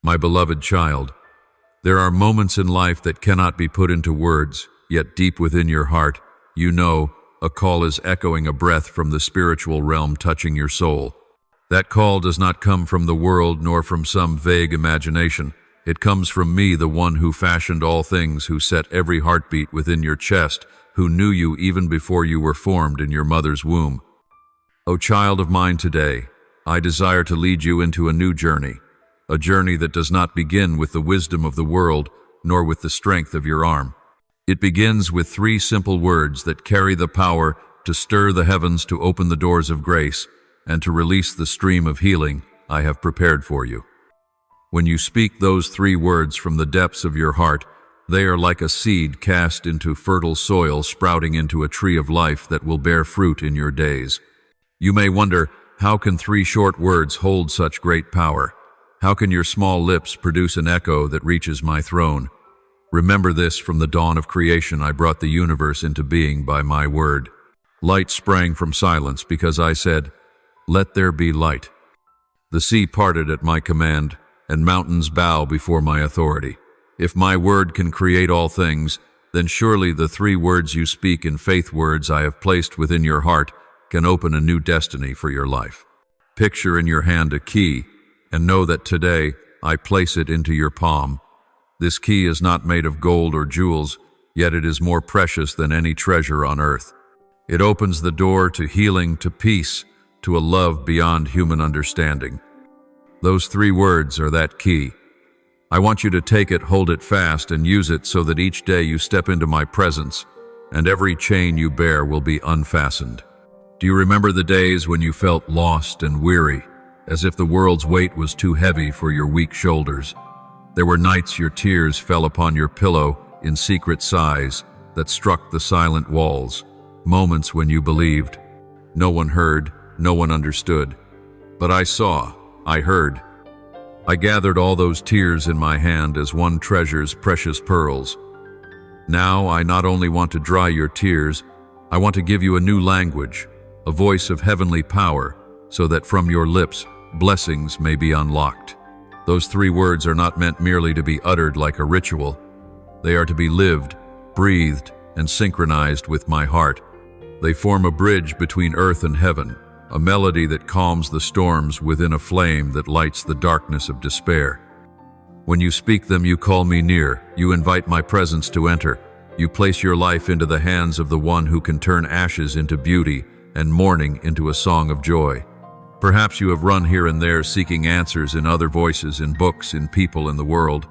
My beloved child, there are moments in life that cannot be put into words, yet deep within your heart, you know a call is echoing, a breath from the spiritual realm touching your soul. That call does not come from the world nor from some vague imagination. It comes from me, the one who fashioned all things, who set every heartbeat within your chest, who knew you even before you were formed in your mother's womb. O child of mine, today, I desire to lead you into a new journey, a journey that does not begin with the wisdom of the world, nor with the strength of your arm. It begins with 3 simple words that carry the power to stir the heavens, to open the doors of grace, and to release the stream of healing I have prepared for you. When you speak those 3 words from the depths of your heart, they are like a seed cast into fertile soil, sprouting into a tree of life that will bear fruit in your days. You may wonder, how can 3 short words hold such great power? How can your small lips produce an echo that reaches my throne? Remember this: from the dawn of creation I brought the universe into being by my word. Light sprang from silence because I said, "Let there be light." The sea parted at my command, and mountains bow before my authority. If my word can create all things, then surely the 3 words you speak in faith, words I have placed within your heart, can open a new destiny for your life. Picture in your hand a key, and know that today I place it into your palm. This key is not made of gold or jewels, yet it is more precious than any treasure on earth. It opens the door to healing, to peace, to a love beyond human understanding. Those 3 words are that key. I want you to take it, hold it fast, and use it so that each day you step into my presence, and every chain you bear will be unfastened. Do you remember the days when you felt lost and weary, as if the world's weight was too heavy for your weak shoulders? There were nights your tears fell upon your pillow in secret sighs that struck the silent walls, moments when you believed. No one heard, no one understood. But I saw, I heard. I gathered all those tears in my hand as one treasures precious pearls. Now I not only want to dry your tears, I want to give you a new language, a voice of heavenly power, so that from your lips blessings may be unlocked. Those 3 words are not meant merely to be uttered like a ritual. They are to be lived, breathed, and synchronized with my heart. They form a bridge between earth and heaven, a melody that calms the storms within, a flame that lights the darkness of despair. When you speak them, you call me near, you invite my presence to enter. You place your life into the hands of the one who can turn ashes into beauty and mourning into a song of joy. Perhaps you have run here and there seeking answers in other voices, in books, in people, in the world.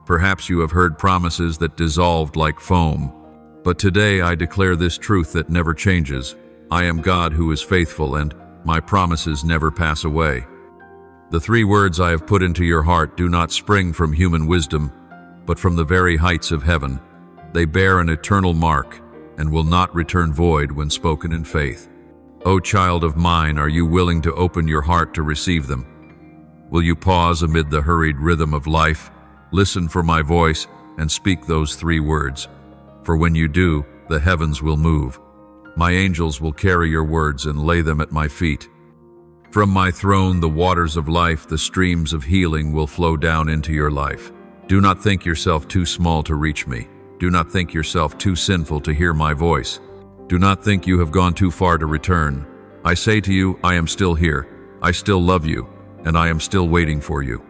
Perhaps you have heard promises that dissolved like foam. But today I declare this truth that never changes. I am God who is faithful, and my promises never pass away. The 3 words I have put into your heart do not spring from human wisdom, but from the very heights of heaven. They bear an eternal mark and will not return void when spoken in faith. O child of mine, are you willing to open your heart to receive them? Will you pause amid the hurried rhythm of life, listen for my voice, and speak those 3 words? For when you do, the heavens will move. My angels will carry your words and lay them at my feet. From my throne, the waters of life, the streams of healing will flow down into your life. Do not think yourself too small to reach me. Do not think yourself too sinful to hear my voice. Do not think you have gone too far to return. I say to you, I am still here. I still love you, and I am still waiting for you.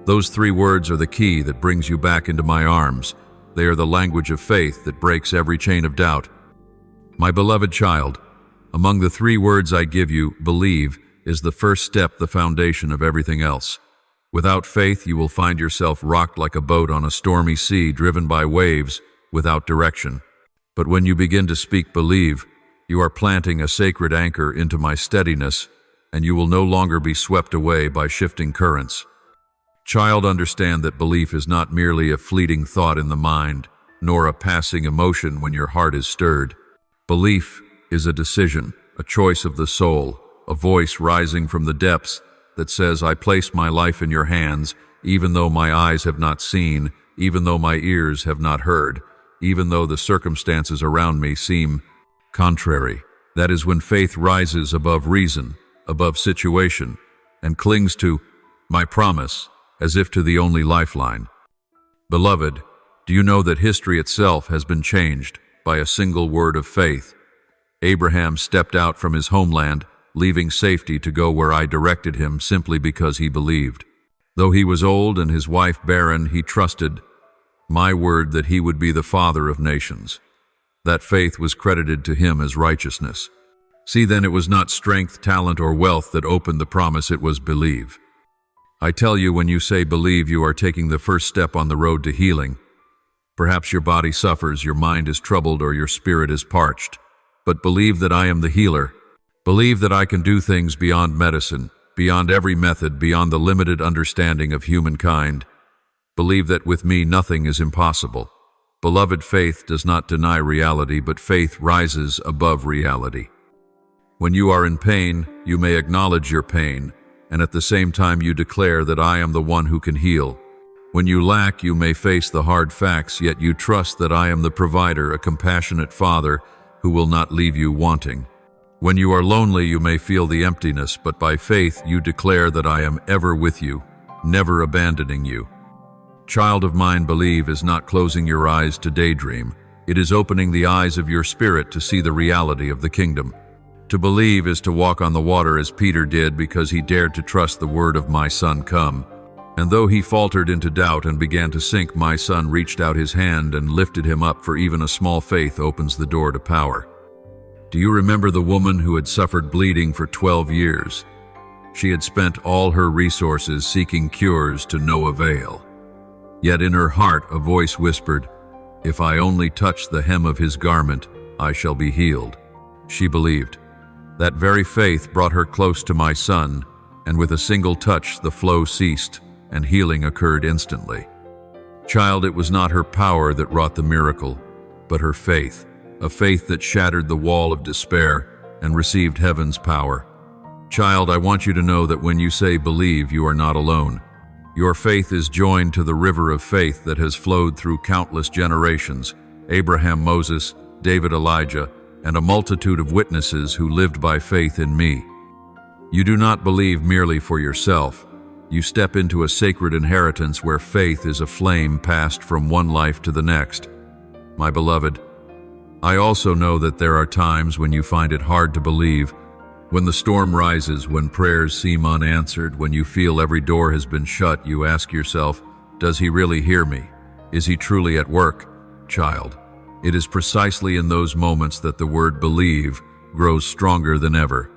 Those 3 words are the key that brings you back into my arms. They are the language of faith that breaks every chain of doubt. My beloved child, among the 3 words I give you, believe is the first step, the foundation of everything else. Without faith, you will find yourself rocked like a boat on a stormy sea, driven by waves without direction. But when you begin to speak believe, you are planting a sacred anchor into my steadiness, and you will no longer be swept away by shifting currents. Child, understand that belief is not merely a fleeting thought in the mind, nor a passing emotion when your heart is stirred. Belief is a decision, a choice of the soul, a voice rising from the depths that says, I place my life in your hands, even though my eyes have not seen, even though my ears have not heard, even though the circumstances around me seem contrary. That is when faith rises above reason, above situation, and clings to my promise, as if to the only lifeline. Beloved, do you know that history itself has been changed by a single word of faith? Abraham stepped out from his homeland, leaving safety to go where I directed him simply because he believed. Though he was old and his wife barren, he trusted my word that he would be the father of nations. That faith was credited to him as righteousness. See then, it was not strength, talent, or wealth that opened the promise, it was believe. I tell you, when you say believe, you are taking the first step on the road to healing. Perhaps your body suffers, your mind is troubled, or your spirit is parched. But believe that I am the healer. Believe that I can do things beyond medicine, beyond every method, beyond the limited understanding of humankind. Believe that with me nothing is impossible. Beloved, faith does not deny reality, but faith rises above reality. When you are in pain, you may acknowledge your pain, and at the same time you declare that I am the one who can heal. When you lack, you may face the hard facts, yet you trust that I am the provider, a compassionate Father who will not leave you wanting. When you are lonely, you may feel the emptiness, but by faith you declare that I am ever with you, never abandoning you. Child of mine, believe is not closing your eyes to daydream. It is opening the eyes of your spirit to see the reality of the kingdom. To believe is to walk on the water as Peter did, because he dared to trust the word of my son come. And though he faltered into doubt and began to sink, my son reached out his hand and lifted him up, for even a small faith opens the door to power. Do you remember the woman who had suffered bleeding for 12 years? She had spent all her resources seeking cures to no avail. Yet in her heart a voice whispered, "If I only touch the hem of his garment, I shall be healed." She believed. That very faith brought her close to my son, and with a single touch the flow ceased, and healing occurred instantly. Child, it was not her power that wrought the miracle, but her faith, a faith that shattered the wall of despair and received heaven's power. Child, I want you to know that when you say believe, you are not alone. Your faith is joined to the river of faith that has flowed through countless generations: Abraham, Moses, David, Elijah, and a multitude of witnesses who lived by faith in me. You do not believe merely for yourself. You step into a sacred inheritance where faith is a flame passed from one life to the next. My beloved, I also know that there are times when you find it hard to believe, when the storm rises, when prayers seem unanswered, when you feel every door has been shut. You ask yourself, does he really hear me? Is he truly at work? Child, it is precisely in those moments that the word believe grows stronger than ever.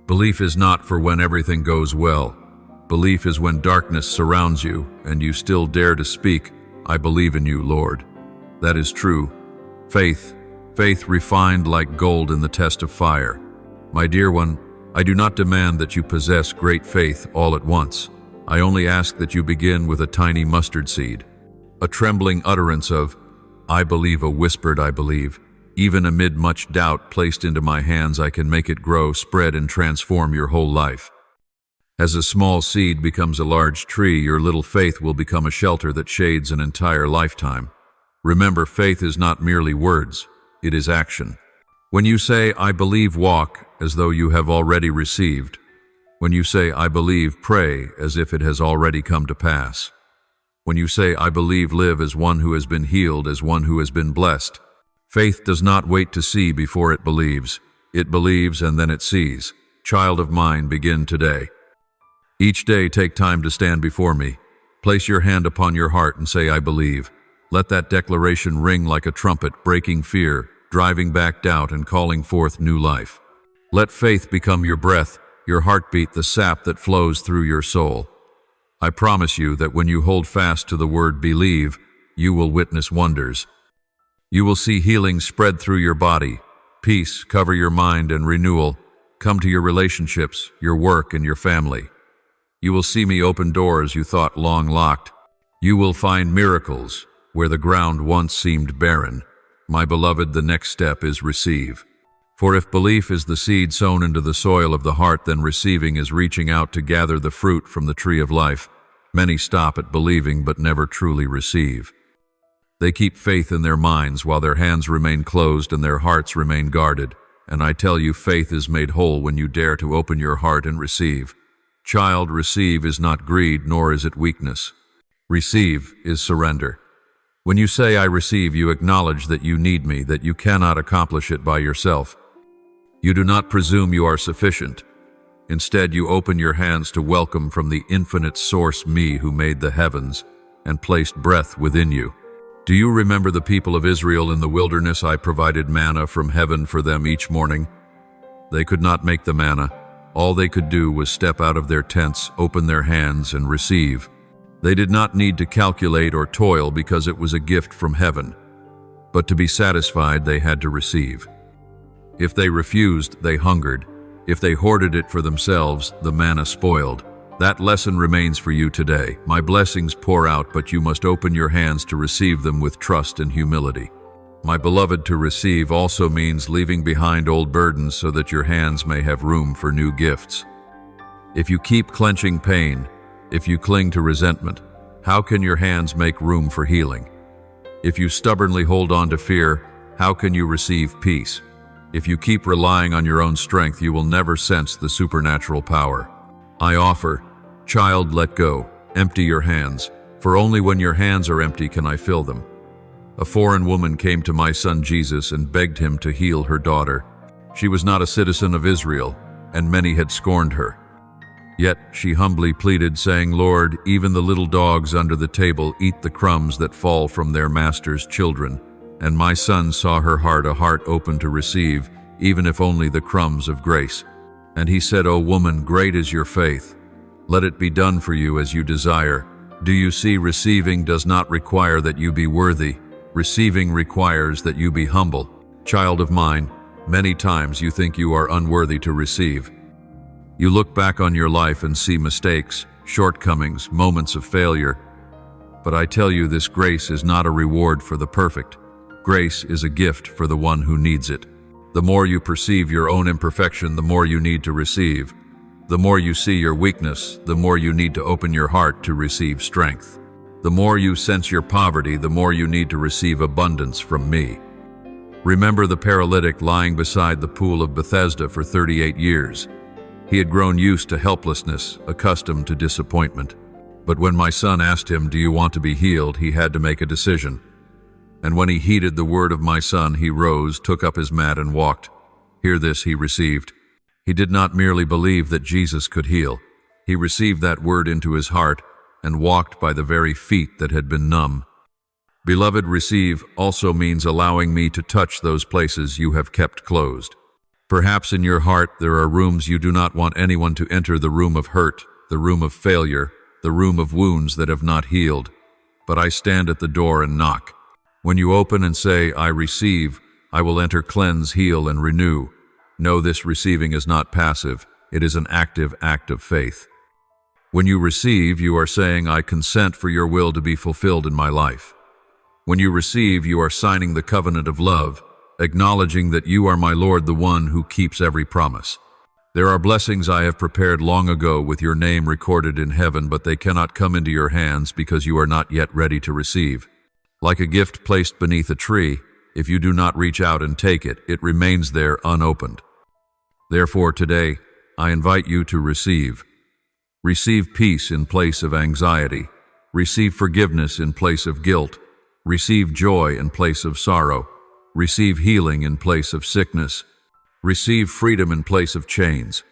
Belief is not for when everything goes well. Belief is when darkness surrounds you and you still dare to speak, "I believe in you, Lord." That is true. Faith refined like gold in the test of fire. My dear one, I do not demand that you possess great faith all at once. I only ask that you begin with a tiny mustard seed, a trembling utterance of, "I believe," a whispered "I believe." Even amid much doubt placed into my hands, I can make it grow, spread, and transform your whole life. As a small seed becomes a large tree, your little faith will become a shelter that shades an entire lifetime. Remember, faith is not merely words, it is action. When you say, "I believe," walk as though you have already received. When you say, "I believe," pray as if it has already come to pass. When you say, "I believe," live as one who has been healed, as one who has been blessed. Faith does not wait to see before it believes. It believes and then it sees. Child of mine, begin today. Each day take time to stand before me. Place your hand upon your heart and say, "I believe." Let that declaration ring like a trumpet, breaking fear, driving back doubt, and calling forth new life. Let faith become your breath, your heartbeat, the sap that flows through your soul. I promise you that when you hold fast to the word believe, you will witness wonders. You will see healing spread through your body, peace cover your mind, and renewal come to your relationships, your work, and your family. You will see me open doors you thought long locked. You will find miracles where the ground once seemed barren. My beloved, the next step is receive. For if belief is the seed sown into the soil of the heart, then receiving is reaching out to gather the fruit from the tree of life. Many stop at believing but never truly receive. They keep faith in their minds while their hands remain closed and their hearts remain guarded. And I tell you, faith is made whole when you dare to open your heart and receive. Child, receive is not greed, nor is it weakness. Receive is surrender. When you say, I receive, you acknowledge that you need me, that you cannot accomplish it by yourself. You do not presume you are sufficient. Instead, you open your hands to welcome from the infinite source me who made the heavens and placed breath within you. Do you remember the people of Israel in the wilderness? I provided manna from heaven for them each morning. They could not make the manna. All they could do was step out of their tents, open their hands, and receive. They did not need to calculate or toil because it was a gift from heaven. But to be satisfied, they had to receive. If they refused, they hungered. If they hoarded it for themselves, the manna spoiled. That lesson remains for you today. My blessings pour out, but you must open your hands to receive them with trust and humility. My beloved, to receive also means leaving behind old burdens so that your hands may have room for new gifts. If you keep clenching pain, if you cling to resentment, how can your hands make room for healing? If you stubbornly hold on to fear, how can you receive peace? If you keep relying on your own strength, you will never sense the supernatural power. I offer, child, let go, empty your hands, for only when your hands are empty can I fill them. A foreign woman came to my son Jesus and begged him to heal her daughter. She was not a citizen of Israel, and many had scorned her. Yet she humbly pleaded, saying, Lord, even the little dogs under the table eat the crumbs that fall from their master's children. And my son saw her heart, a heart open to receive, even if only the crumbs of grace. And he said, O woman, great is your faith. Let it be done for you as you desire. Do you see, receiving does not require that you be worthy. Receiving requires that you be humble. Child of mine, many times you think you are unworthy to receive. You look back on your life and see mistakes, shortcomings, moments of failure. But I tell you, this grace is not a reward for the perfect. Grace is a gift for the one who needs it. The more you perceive your own imperfection, the more you need to receive. The more you see your weakness, the more you need to open your heart to receive strength. The more you sense your poverty, the more you need to receive abundance from me. Remember the paralytic lying beside the pool of Bethesda for 38 years. He had grown used to helplessness, accustomed to disappointment. But when my son asked him, do you want to be healed, he had to make a decision. And when he heeded the word of my son, he rose, took up his mat, and walked. Hear this, he received. He did not merely believe that Jesus could heal. He received that word into his heart and walked by the very feet that had been numb. Beloved, receive also means allowing me to touch those places you have kept closed. Perhaps in your heart there are rooms you do not want anyone to enter, the room of hurt, the room of failure, the room of wounds that have not healed. But I stand at the door and knock. When you open and say, I receive, I will enter, cleanse, heal, and renew. Know this receiving is not passive. It is an active act of faith. When you receive, you are saying, I consent for your will to be fulfilled in my life. When you receive, you are signing the covenant of love, acknowledging that you are my Lord, the one who keeps every promise. There are blessings I have prepared long ago with your name recorded in heaven, but they cannot come into your hands because you are not yet ready to receive. Like a gift placed beneath a tree, if you do not reach out and take it, it remains there unopened. Therefore, today, I invite you to receive. Receive peace in place of anxiety. Receive forgiveness in place of guilt. Receive joy in place of sorrow. Receive healing in place of sickness. Receive freedom in place of chains.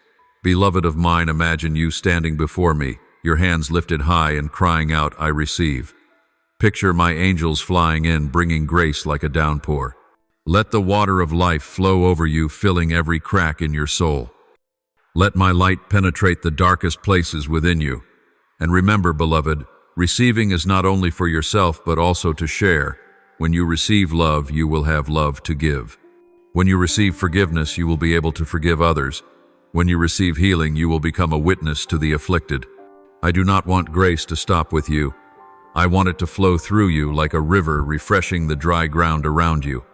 Beloved of mine, imagine you standing before me, your hands lifted high and crying out, I receive. Picture my angels flying in, bringing grace like a downpour. Let the water of life flow over you, filling every crack in your soul. Let my light penetrate the darkest places within you. And remember, beloved, receiving is not only for yourself but also to share. When you receive love, you will have love to give. When you receive forgiveness, you will be able to forgive others. When you receive healing, you will become a witness to the afflicted. I do not want grace to stop with you. I want it to flow through you like a river, refreshing the dry ground around you.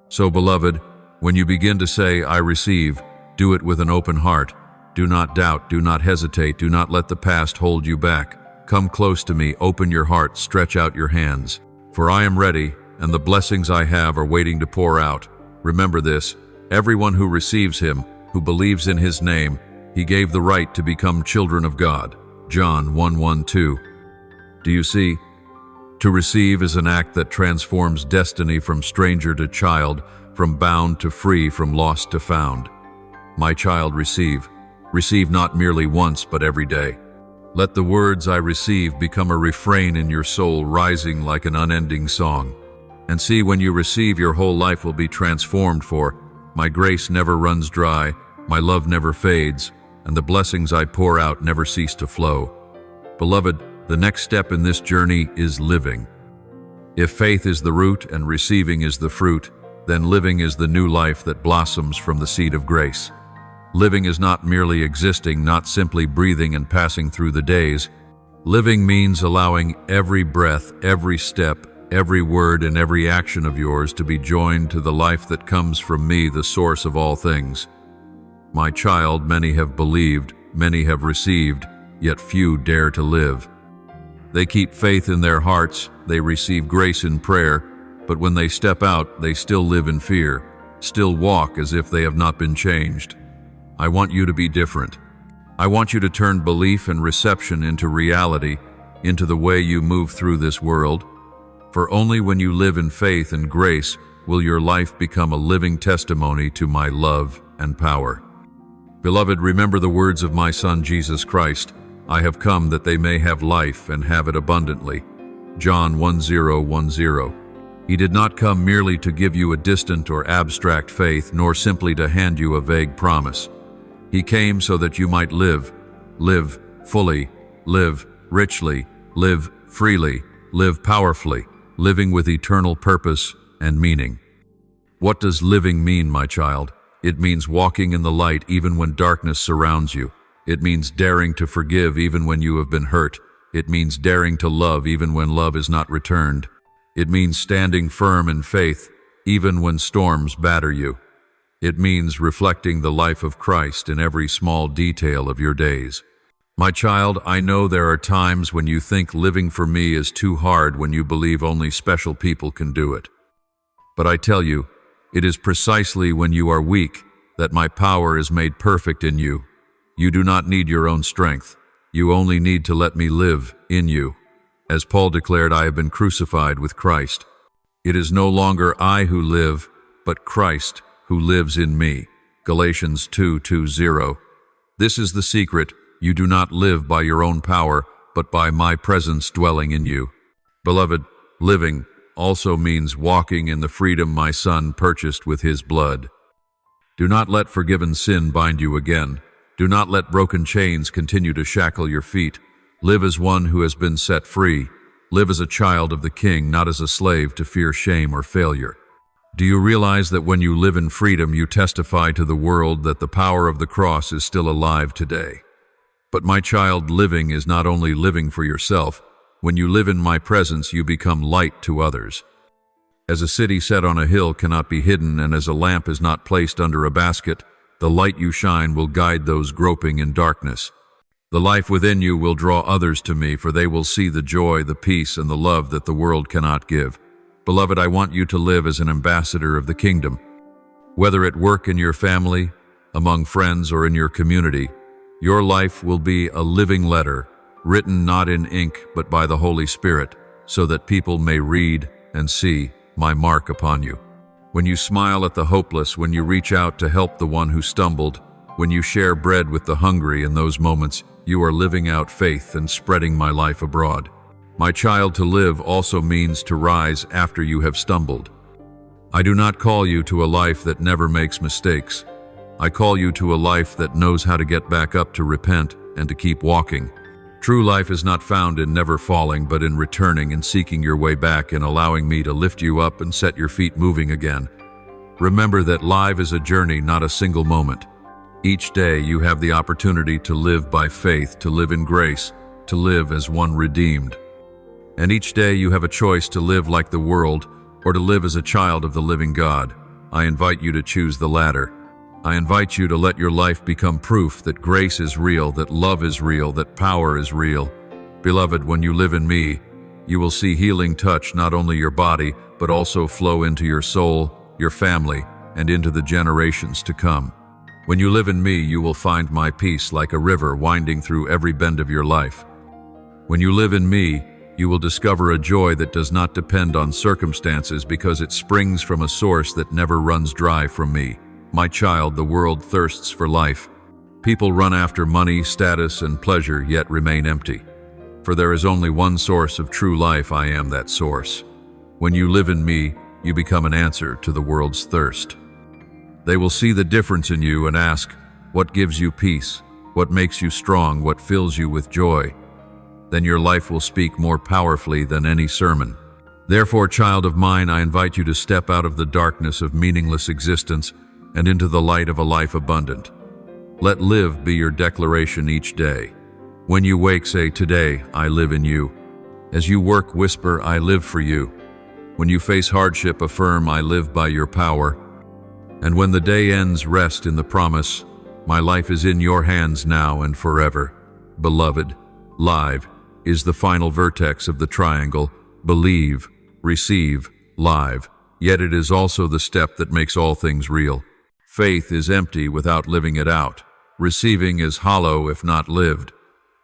So, beloved, when you begin to say, I receive, do it with an open heart. Do not doubt, do not hesitate, do not let the past hold you back. Come close to me, open your heart, stretch out your hands. For I am ready, and the blessings I have are waiting to pour out. Remember this, everyone who receives him, who believes in his name, He gave the right to become children of God. John 1:1-2. Do you see? To receive is an act that transforms destiny from stranger to child, from bound to free, from lost to found. My child, receive. Receive not merely once, but every day. Let the words I receive become a refrain in your soul, rising like an unending song. And see, when you receive, your whole life will be transformed, for my grace never runs dry, my love never fades, and the blessings I pour out never cease to flow. Beloved, the next step in this journey is living. If faith is the root and receiving is the fruit, then living is the new life that blossoms from the seed of grace. Living is not merely existing, not simply breathing and passing through the days. Living means allowing every breath, every step, every word, and every action of yours to be joined to the life that comes from me, the source of all things. My child, many have believed, many have received, yet few dare to live. They keep faith in their hearts, they receive grace in prayer, but when they step out, they still live in fear, still walk as if they have not been changed. I want you to be different. I want you to turn belief and reception into reality, into the way you move through this world. For only when you live in faith and grace will your life become a living testimony to my love and power. Beloved, remember the words of my Son Jesus Christ. I have come that they may have life and have it abundantly. John 10:10. He did not come merely to give you a distant or abstract faith, nor simply to hand you a vague promise. He came so that you might live fully, live richly, live freely, live powerfully, living with eternal purpose and meaning. What does living mean, my child? It means walking in the light even when darkness surrounds you. It means daring to forgive even when you have been hurt. It means daring to love even when love is not returned. It means standing firm in faith even when storms batter you. It means reflecting the life of Christ in every small detail of your days. My child, I know there are times when you think living for me is too hard, when you believe only special people can do it. But I tell you, it is precisely when you are weak that my power is made perfect in you. You do not need your own strength. You only need to let me live in you. As Paul declared, I have been crucified with Christ. It is no longer I who live, but Christ who lives in me. Galatians 2:20. This is the secret. You do not live by your own power, but by my presence dwelling in you. Beloved, living also means walking in the freedom my Son purchased with his blood. Do not let forgiven sin bind you again. Do not let broken chains continue to shackle your feet. Live as one who has been set free. Live as a child of the King, not as a slave to fear shame or failure. Do you realize that when you live in freedom, you testify to the world that the power of the cross is still alive today? But my child, living is not only living for yourself. When you live in my presence, you become light to others. As a city set on a hill cannot be hidden, and as a lamp is not placed under a basket, the light you shine will guide those groping in darkness. The life within you will draw others to me, for they will see the joy, the peace, and the love that the world cannot give. Beloved, I want you to live as an ambassador of the kingdom. Whether at work, in your family, among friends, or in your community, your life will be a living letter, written not in ink but by the Holy Spirit, so that people may read and see my mark upon you. When you smile at the hopeless, when you reach out to help the one who stumbled, when you share bread with the hungry, in those moments, you are living out faith and spreading my life abroad. My child, to live also means to rise after you have stumbled. I do not call you to a life that never makes mistakes. I call you to a life that knows how to get back up, to repent, and to keep walking. True life is not found in never falling, but in returning and seeking your way back, and allowing me to lift you up and set your feet moving again. Remember that life is a journey, not a single moment. Each day you have the opportunity to live by faith, to live in grace, to live as one redeemed. And each day you have a choice to live like the world or to live as a child of the living God. I invite you to choose the latter. I invite you to let your life become proof that grace is real, that love is real, that power is real. Beloved, when you live in me, you will see healing touch not only your body, but also flow into your soul, your family, and into the generations to come. When you live in me, you will find my peace like a river winding through every bend of your life. When you live in me, you will discover a joy that does not depend on circumstances because it springs from a source that never runs dry from me. My child, the world thirsts for life. People run after money, status, and pleasure, yet remain empty. For there is only one source of true life. I am that source. When you live in me, you become an answer to the world's thirst. They will see the difference in you and ask, what gives you peace? What makes you strong? What fills you with joy? Then your life will speak more powerfully than any sermon. Therefore, child of mine, I invite you to step out of the darkness of meaningless existence and into the light of a life abundant. Let live be your declaration each day. When you wake, say, today, I live in you. As you work, whisper, I live for you. When you face hardship, affirm, I live by your power. And when the day ends, rest in the promise, my life is in your hands now and forever. Beloved, live is the final vertex of the triangle. Believe, receive, live. Yet it is also the step that makes all things real. Faith is empty without living it out. Receiving is hollow if not lived.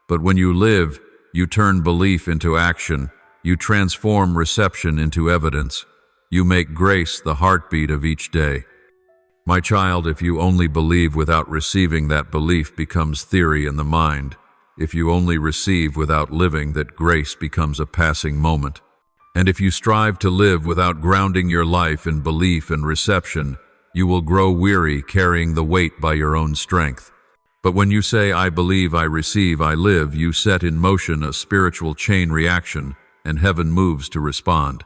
But when you live, you turn belief into action. You transform reception into evidence. You make grace the heartbeat of each day. My child, if you only believe without receiving, that belief becomes theory in the mind. If you only receive without living, that grace becomes a passing moment. And if you strive to live without grounding your life in belief and reception, you will grow weary carrying the weight by your own strength. But when you say, I believe, I receive, I live, you set in motion a spiritual chain reaction, and heaven moves to respond.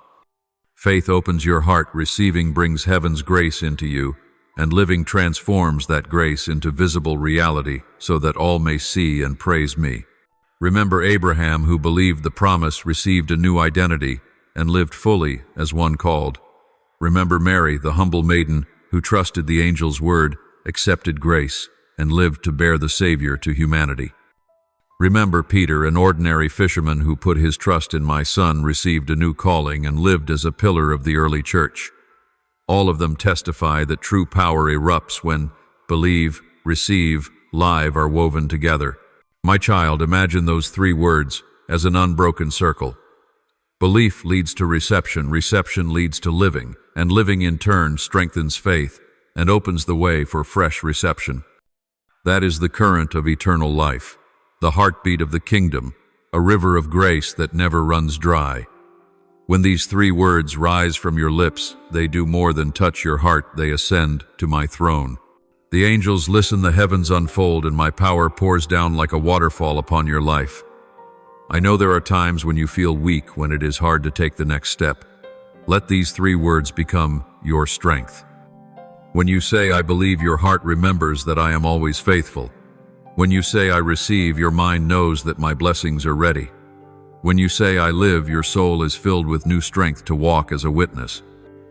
Faith opens your heart, receiving brings heaven's grace into you, and living transforms that grace into visible reality so that all may see and praise me. Remember Abraham, who believed the promise, received a new identity, and lived fully as one called. Remember Mary, the humble maiden, who trusted the angel's word, accepted grace, and lived to bear the Savior to humanity. Remember Peter, an ordinary fisherman who put his trust in my Son, received a new calling, and lived as a pillar of the early church. All of them testify that true power erupts when believe, receive, live are woven together. My child, imagine those three words as an unbroken circle. Belief leads to reception, reception leads to living, and living in turn strengthens faith and opens the way for fresh reception. That is the current of eternal life, the heartbeat of the kingdom, a river of grace that never runs dry. When these three words rise from your lips, they do more than touch your heart, they ascend to my throne. The angels listen, the heavens unfold, and my power pours down like a waterfall upon your life. I know there are times when you feel weak, when it is hard to take the next step. Let these three words become your strength. When you say, I believe, your heart remembers that I am always faithful. When you say, I receive, your mind knows that my blessings are ready. When you say, I live, your soul is filled with new strength to walk as a witness.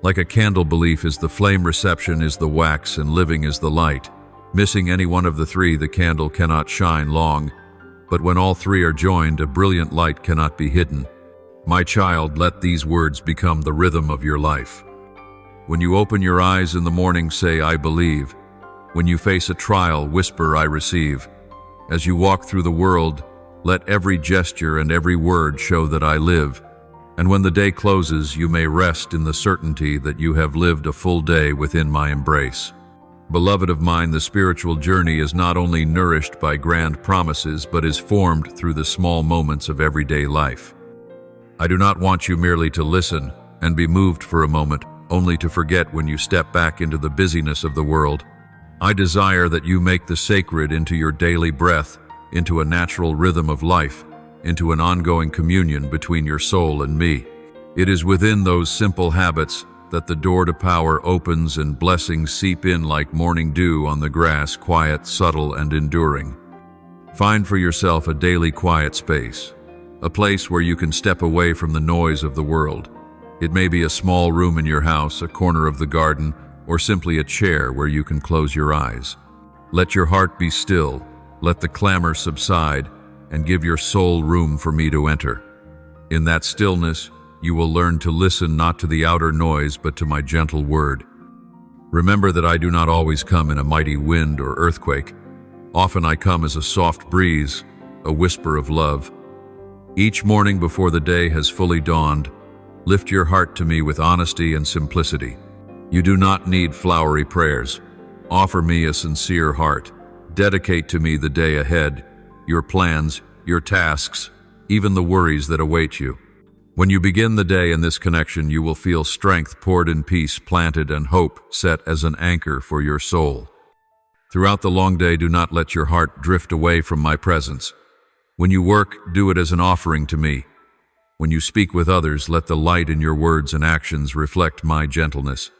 Like a candle, belief is the flame, reception is the wax, and living is the light. Missing any one of the three, the candle cannot shine long. But when all three are joined, a brilliant light cannot be hidden. My child, let these words become the rhythm of your life. When you open your eyes in the morning, say, I believe. When you face a trial, whisper, I receive. As you walk through the world, let every gesture and every word show that I live. And when the day closes, you may rest in the certainty that you have lived a full day within my embrace. Beloved of mine, the spiritual journey is not only nourished by grand promises, but is formed through the small moments of everyday life. I do not want you merely to listen and be moved for a moment, only to forget when you step back into the busyness of the world. I desire that you make the sacred into your daily breath, into a natural rhythm of life, into an ongoing communion between your soul and me. It is within those simple habits that the door to power opens and blessings seep in like morning dew on the grass, quiet, subtle, and enduring. Find for yourself a daily quiet space, a place where you can step away from the noise of the world. It may be a small room in your house, a corner of the garden, or simply a chair where you can close your eyes. Let your heart be still, let the clamor subside, and give your soul room for me to enter. In that stillness, you will learn to listen not to the outer noise but to my gentle word. Remember that I do not always come in a mighty wind or earthquake. Often I come as a soft breeze, a whisper of love. Each morning before the day has fully dawned, lift your heart to me with honesty and simplicity. You do not need flowery prayers. Offer me a sincere heart. Dedicate to me the day ahead, your plans, your tasks, even the worries that await you. When you begin the day in this connection, you will feel strength poured in, peace planted, and hope set as an anchor for your soul. Throughout the long day, do not let your heart drift away from my presence. When you work, do it as an offering to me. When you speak with others, let the light in your words and actions reflect my gentleness.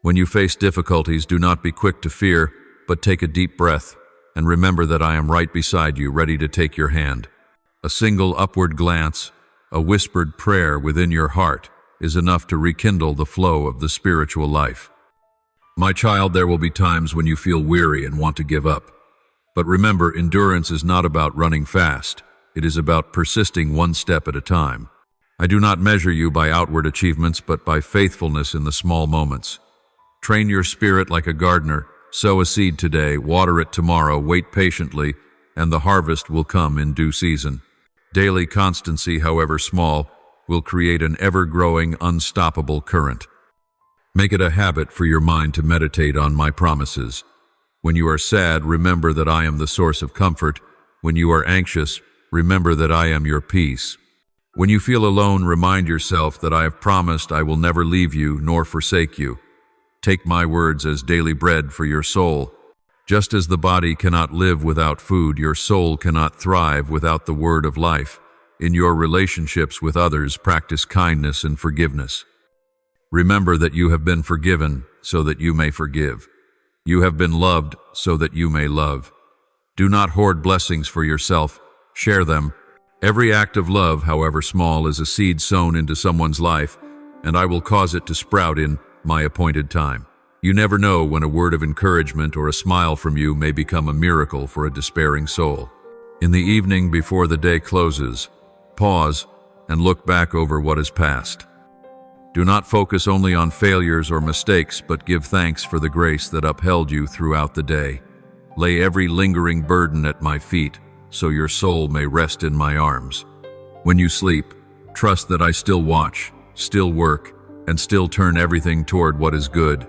When you face difficulties, do not be quick to fear, but take a deep breath, and remember that I am right beside you, ready to take your hand. A single upward glance, a whispered prayer within your heart, is enough to rekindle the flow of the spiritual life. My child, there will be times when you feel weary and want to give up. But remember, endurance is not about running fast. It is about persisting one step at a time. I do not measure you by outward achievements, but by faithfulness in the small moments. Train your spirit like a gardener. Sow a seed today, water it tomorrow, wait patiently, and the harvest will come in due season. Daily constancy, however small, will create an ever-growing, unstoppable current. Make it a habit for your mind to meditate on my promises. When you are sad, remember that I am the source of comfort. When you are anxious, remember that I am your peace. When you feel alone, remind yourself that I have promised I will never leave you nor forsake you. Take my words as daily bread for your soul. Just as the body cannot live without food, your soul cannot thrive without the word of life. In your relationships with others, practice kindness and forgiveness. Remember that you have been forgiven so that you may forgive. You have been loved so that you may love. Do not hoard blessings for yourself. Share them. Every act of love, however small, is a seed sown into someone's life, and I will cause it to sprout in my appointed time. You never know when a word of encouragement or a smile from you may become a miracle for a despairing soul. In the evening before the day closes, pause and look back over what is past. Do not focus only on failures or mistakes, but give thanks for the grace that upheld you throughout the day. Lay every lingering burden at my feet, so your soul may rest in my arms. When you sleep, trust that I still watch, still work, and still turn everything toward what is good.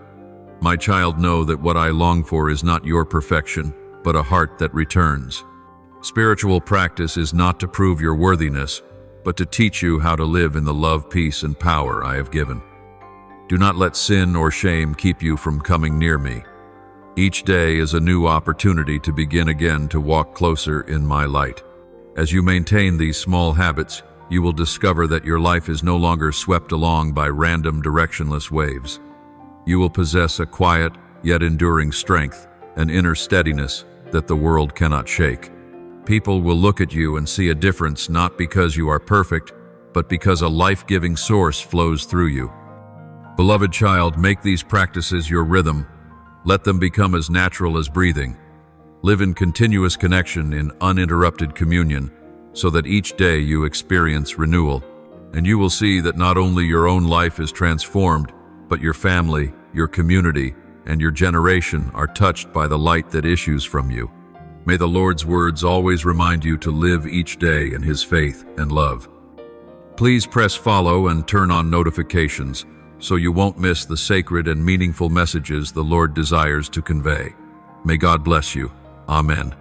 My child, know that what I long for is not your perfection, but a heart that returns. Spiritual practice is not to prove your worthiness, but to teach you how to live in the love, peace, and power I have given. Do not let sin or shame keep you from coming near me. Each day is a new opportunity to begin again, to walk closer in my light. As you maintain these small habits, you will discover that your life is no longer swept along by random, directionless waves. You will possess a quiet, yet enduring strength, an inner steadiness that the world cannot shake. People will look at you and see a difference, not because you are perfect, but because a life-giving source flows through you. Beloved child, make these practices your rhythm. Let them become as natural as breathing. Live in continuous connection, in uninterrupted communion, so that each day you experience renewal. And you will see that not only your own life is transformed, but your family, your community, and your generation are touched by the light that issues from you. May the Lord's words always remind you to live each day in His faith and love. Please press follow and turn on notifications so you won't miss the sacred and meaningful messages the Lord desires to convey. May God bless you. Amen.